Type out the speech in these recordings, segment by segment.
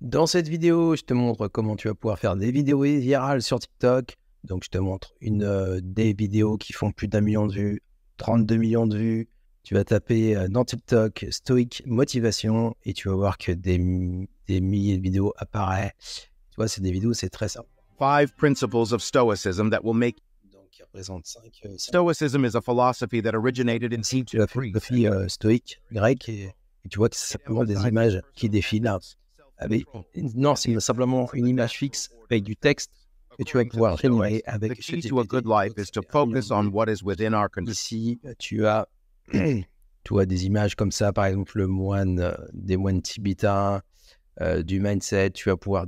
Dans cette vidéo, je te montre comment tu vas pouvoir faire des vidéos virales sur TikTok. Donc, je te montre des vidéos qui font plus d'1 million de vues, 32 millions de vues. Tu vas taper dans TikTok Stoïque Motivation et tu vas voir que des milliers de vidéos apparaissent. Tu vois, c'est des vidéos, c'est très simple. 5 principles of Stoicism that will make. Donc, qui représente 5. Stoicism is a philosophy that originated in Si tu as fait une philosophie stoïque grecque et tu vois que c'est simplement des images qui défilent là. Non, c'est simplement une image fixe avec du texte que tu vas pouvoir générer avec The key to a good life is to focus on what is within our control. Ici, tu as des images comme ça, par exemple le moine, des moines tibétains, du mindset. Tu vas pouvoir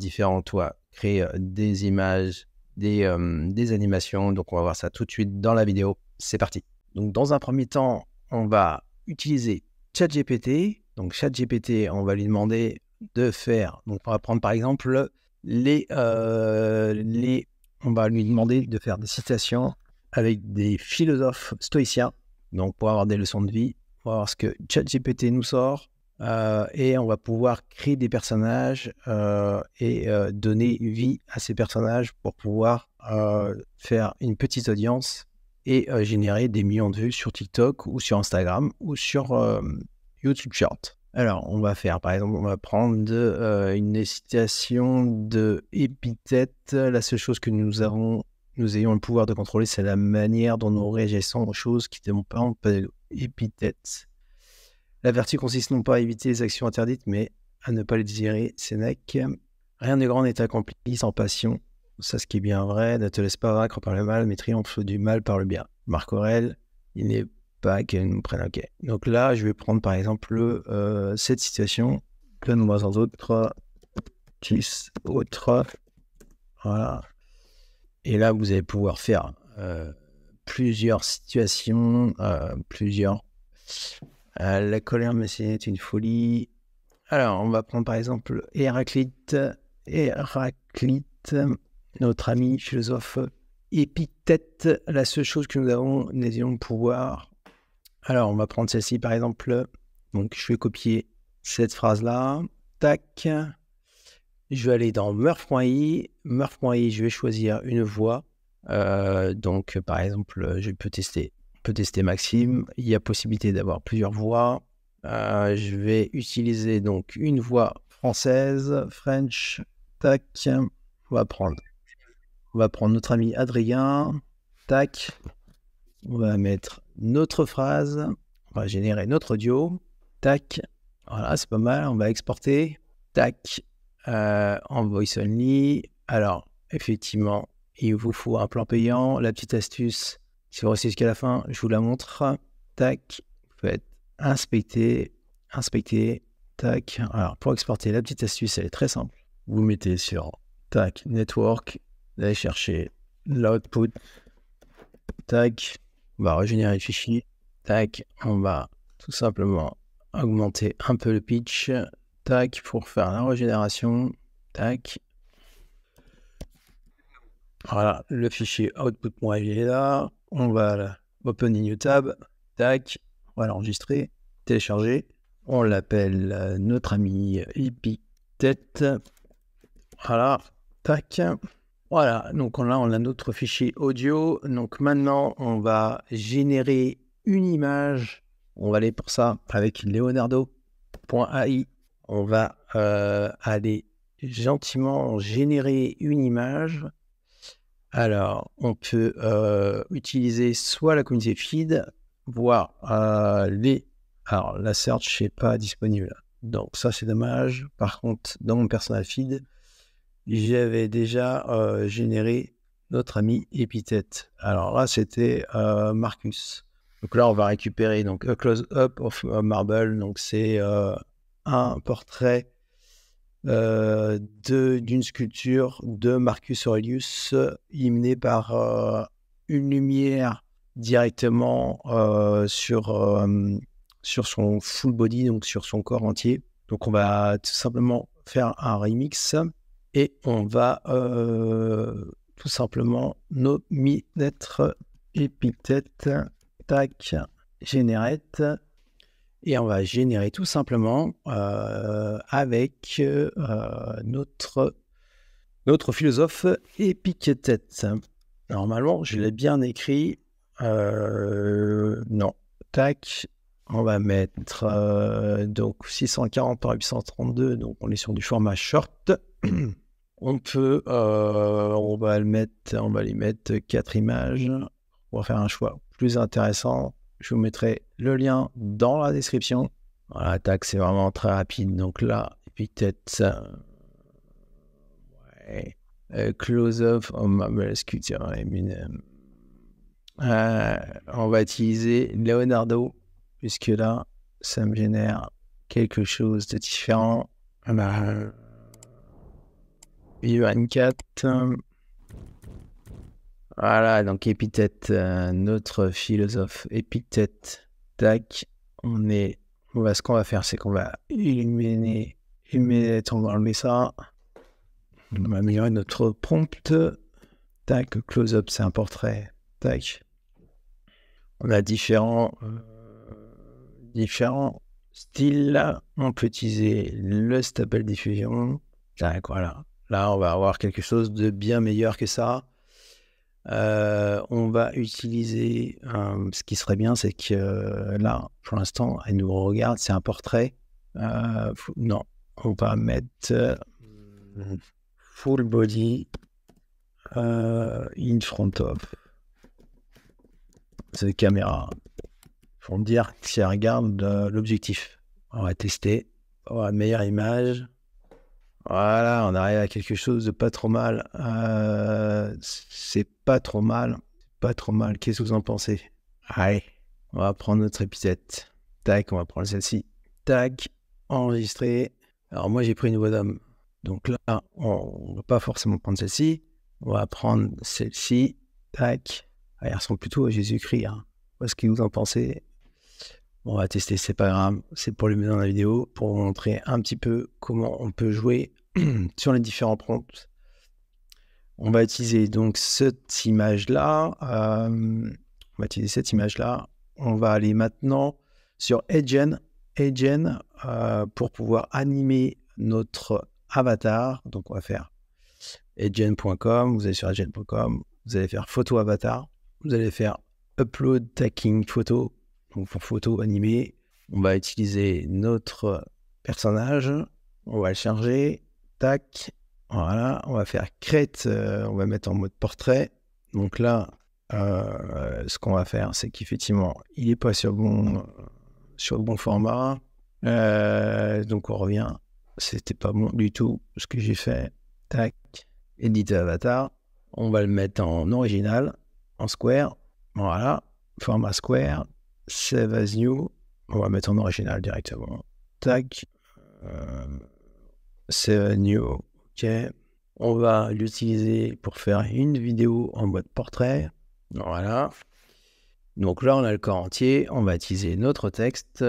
créer des images, des animations. Donc, on va voir ça tout de suite dans la vidéo. C'est parti. Donc, dans un premier temps, on va utiliser ChatGPT. Donc, ChatGPT, on va lui demander de faire. Donc, on va prendre par exemple on va lui demander de faire des citations avec des philosophes stoïciens. Donc, pour avoir des leçons de vie, on va voir ce que ChatGPT nous sort. Et on va pouvoir créer des personnages et donner vie à ces personnages pour pouvoir faire une petite audience et générer des millions de vues sur TikTok ou sur Instagram ou sur YouTube Short. Alors, on va faire, par exemple, on va prendre une citation de Épithète. La seule chose que nous ayons le pouvoir de contrôler, c'est la manière dont nous réagissons aux choses qui ne dépendent pas de Épithète. La vertu consiste non pas à éviter les actions interdites, mais à ne pas les désirer. Sénèque. Rien de grand n'est accompli sans passion. Ça, ce qui est bien vrai. Ne te laisse pas vaincre par le mal, mais triomphe du mal par le bien. Marc Aurèle, il n'est pas qu'elle nous prenne. Ok. Donc là, je vais prendre par exemple cette situation. Donne-moi d'autres. 10 autres. Voilà. Et là, vous allez pouvoir faire plusieurs situations, la colère, mais c'est une folie. Alors, on va prendre par exemple Héraclite, notre ami philosophe Épithète. La seule chose que nous ayons le pouvoir. Alors, on va prendre celle-ci par exemple. Donc, je vais copier cette phrase-là. Tac. Je vais aller dans Murph.ai. Murph.ai, je vais choisir une voix. Donc, par exemple, je peux tester. On peut tester Maxime. Il y a possibilité d'avoir plusieurs voix. Je vais utiliser donc une voix française, French. Tac. On va prendre notre ami Adrien. Tac. On va mettre notre phrase. On va générer notre audio. Tac. Voilà, c'est pas mal. On va exporter. Tac. En voice only. Alors, effectivement, il vous faut un plan payant. La petite astuce, si vous restez jusqu'à la fin, je vous la montre. Tac. Vous faites inspecter. Tac. Alors, pour exporter, la petite astuce, elle est très simple. Vous mettez sur tac, network. Vous allez chercher l'output. Tac. On va régénérer le fichier. Tac. On va tout simplement augmenter un peu le pitch. Tac. Pour faire la régénération. Tac. Voilà. Le fichier output.exe est là. On va open a new tab. Tac. On va l'enregistrer. Télécharger. On l'appelle notre ami Épithète. Voilà. Tac. Voilà, donc là, on a notre fichier audio. Donc maintenant, on va générer une image. On va aller pour ça avec leonardo.ai. On va aller gentiment générer une image. Alors, on peut utiliser soit la communauté feed, voire Alors, la search n'est pas disponible. Donc ça, c'est dommage. Par contre, dans mon personal feed, j'avais déjà généré notre ami Épithète. Alors là, c'était Marcus. Donc là, on va récupérer donc A Close-Up of Marble. Donc c'est un portrait d'une sculpture de Marcus Aurelius, illuminé par une lumière directement sur son full body, donc sur son corps entier. Donc on va tout simplement faire un remix. Et on va tout simplement mettre Épithète, tac, generate. Et on va générer tout simplement avec notre philosophe Épictète. Normalement, je l'ai bien écrit. Non. Tac. On va mettre donc 640 par 832. Donc, on est sur du format short. On va lui mettre 4 images. On va faire un choix plus intéressant. Je vous mettrai le lien dans la description. Voilà, tac, c'est vraiment très rapide. Donc là, Épictète, close-up, on va utiliser Leonardo, puisque là, ça me génère quelque chose de différent. U24. Voilà, donc Épictète, notre philosophe Épictète. Tac, ce qu'on va faire, c'est qu'on va illuminer, on va enlever ça. On va améliorer notre prompt. Tac, close-up, c'est un portrait. Tac. On a différents styles. On peut utiliser le Stable Diffusion. Tac, voilà. Là, on va avoir quelque chose de bien meilleur que ça. On va utiliser ce qui serait bien, c'est que là, pour l'instant, elle nous regarde, c'est un portrait. Non, on va mettre full body in front of cette caméra. Faut me dire si elle regarde l'objectif. On va tester. On va meilleure image. Voilà, on arrive à quelque chose de pas trop mal. C'est pas trop mal. Pas trop mal. Qu'est-ce que vous en pensez? Allez, on va prendre notre Épictète. Tac, on va prendre celle-ci. Tac, enregistrer. Alors moi, j'ai pris une voix d'homme. Donc là, on ne va pas forcément prendre celle-ci. On va prendre celle-ci. Tac. Elle ressemble plutôt à Jésus-Christ. Hein. Qu'est-ce que vous en pensez? On va tester, c'est pas grave. C'est pour le mettre dans la vidéo, pour vous montrer un petit peu comment on peut jouer sur les différents prompts. On va utiliser donc cette image-là. On va aller maintenant sur Agent pour pouvoir animer notre avatar. Donc, on va faire agent.com. Vous allez sur agent.com. Vous allez faire photo avatar. Vous allez faire upload tagging photo. Donc, pour photo animée, on va utiliser notre personnage. On va le charger. Tac. Voilà. On va faire create. On va mettre en mode portrait. Donc là, ce qu'on va faire, c'est qu'effectivement, il n'est pas sur le bon format. Donc, on revient. C'était pas bon du tout ce que j'ai fait. Tac. Éditer avatar. On va le mettre en original, en square. Voilà. Format square. Save as new. On va mettre en original directement. Tac. Save as new. OK. On va l'utiliser pour faire une vidéo en mode portrait. Voilà. Donc là, on a le corps entier. On va utiliser notre texte.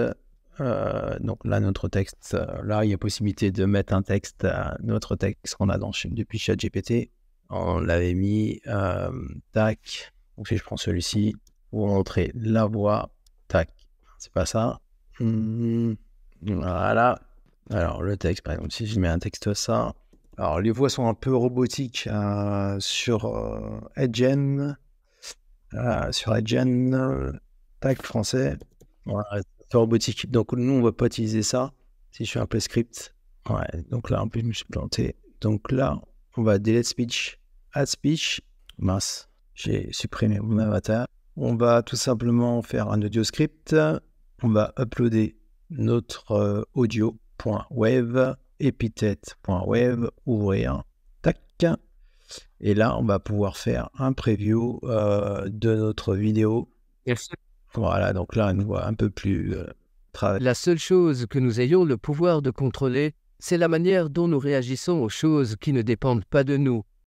Donc là, notre texte, là, il y a possibilité de mettre un texte, notre texte qu'on a depuis ChatGPT. On l'avait mis, tac. Donc si je prends celui-ci, pour vous montrer la voix, tac. C'est pas ça. Voilà. Alors le texte, par exemple, si je mets un texte ça. Alors les voix sont un peu robotiques sur Agent. Sur Agent, tac, français. Voilà. Robotique. Donc, nous, on va pas utiliser ça. Si je fais un play script. Ouais, donc là, en plus, je me suis planté. Donc là, on va delete speech, add speech. Mince, j'ai supprimé mon avatar. On va tout simplement faire un audio script. On va uploader notre audio.wave, epithet.wave, ouvrir. Tac. Et là, on va pouvoir faire un preview de notre vidéo. Merci. Voilà, donc là, on voit un peu plus La seule chose que nous ayons le pouvoir de contrôler, c'est la manière dont nous réagissons aux choses qui ne dépendent pas de nous.